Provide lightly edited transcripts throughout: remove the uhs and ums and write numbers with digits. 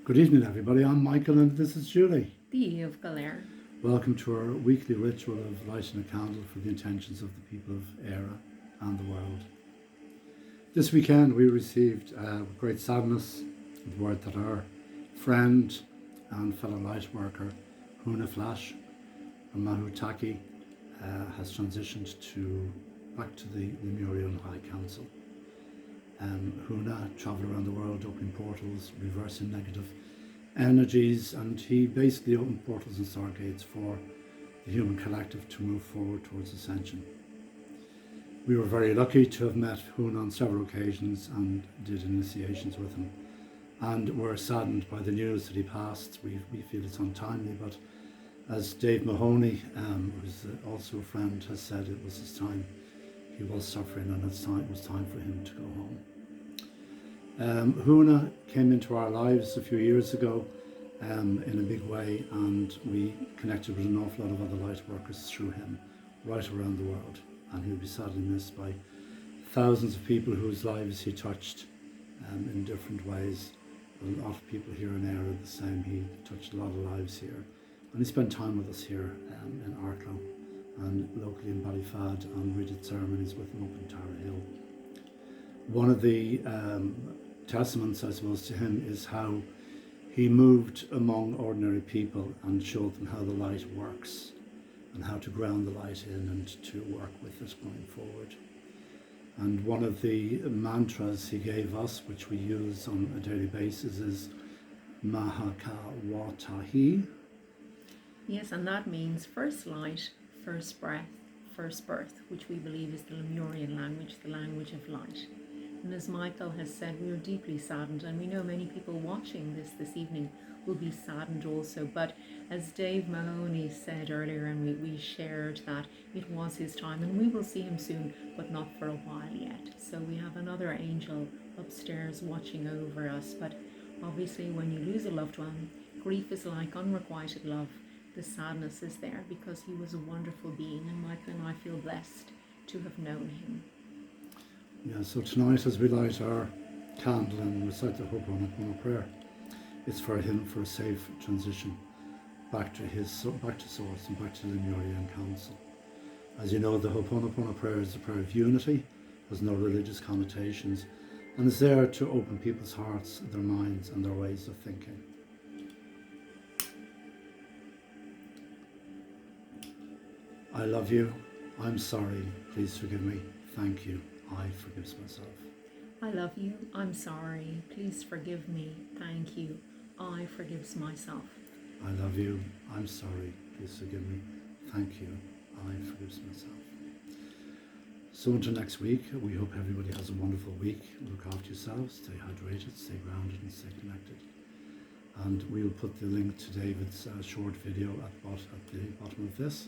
Good evening, everybody. I'm Michael and this is Julie. The of Galer. Welcome to our weekly ritual of lighting a candle for the intentions of the people of Éire and the world. This weekend we received with great sadness the word that our friend and fellow light worker Huna Flash from Mahutaki has transitioned back to the Lemurian Council. Huna travelled around the world opening portals, reversing negative energies, and he basically opened portals and stargates for the human collective to move forward towards ascension. We were very lucky to have met Huna on several occasions and did initiations with him, and were saddened by the news that he passed. We feel it's untimely, but as Dave Mahoney, who's also a friend, has said, it was his time. He was suffering and it was time for him to go home. Huna came into our lives a few years ago in a big way, and we connected with an awful lot of other light workers through him right around the world, and he'll be sadly missed by thousands of people whose lives he touched in different ways. A lot of people here in Éire are the same. He touched a lot of lives here, and he spent time with us here in Arklow and locally in Ballyfad, and we did ceremonies with him up in Tara Hill. One of the testaments, I suppose, to him is how he moved among ordinary people and showed them how the light works and how to ground the light in and to work with it going forward. And one of the mantras he gave us, which we use on a daily basis, is Mahaka Watahi. Yes, and that means first light, first breath, first birth, which we believe is the Lemurian language, the language of light. And as Michael has said, we are deeply saddened, and we know many people watching this evening will be saddened also. But as Dave Mahoney said earlier, and we shared that it was his time, and we will see him soon, but not for a while yet. So we have another angel upstairs watching over us. But obviously when you lose a loved one, grief is like unrequited love. The sadness is there because he was a wonderful being, and Michael and I feel blessed to have known him. Yeah, so tonight as we light our candle and recite the Ho'oponopono prayer, it's for him, for a safe transition back to source and back to the Lemurian Council. As you know, the Ho'oponopono prayer is a prayer of unity, has no religious connotations, and is there to open people's hearts, their minds and their ways of thinking. I love you, I'm sorry, please forgive me, thank you, I forgives myself. I love you, I'm sorry, please forgive me, thank you, I forgives myself. I love you, I'm sorry, please forgive me, thank you, I forgives myself. So until next week, we hope everybody has a wonderful week. Look after yourselves, stay hydrated, stay grounded and stay connected. And we'll put the link to David's short video at the bottom of this.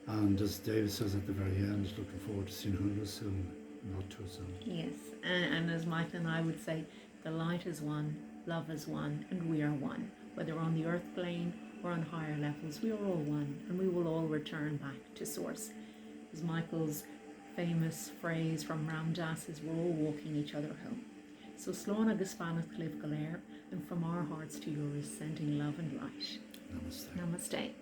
And as David says at the very end, looking forward to seeing Huna soon, not too soon. Yes, and as Michael and I would say, the light is one, love is one, and we are one. Whether on the earth plane or on higher levels, we are all one, and we will all return back to source. As Michael's famous phrase from Ram Dass is, we're all walking each other home. So slán agus fanacht cliv galéir, and from our hearts to yours, sending love and light. Namaste. Namaste.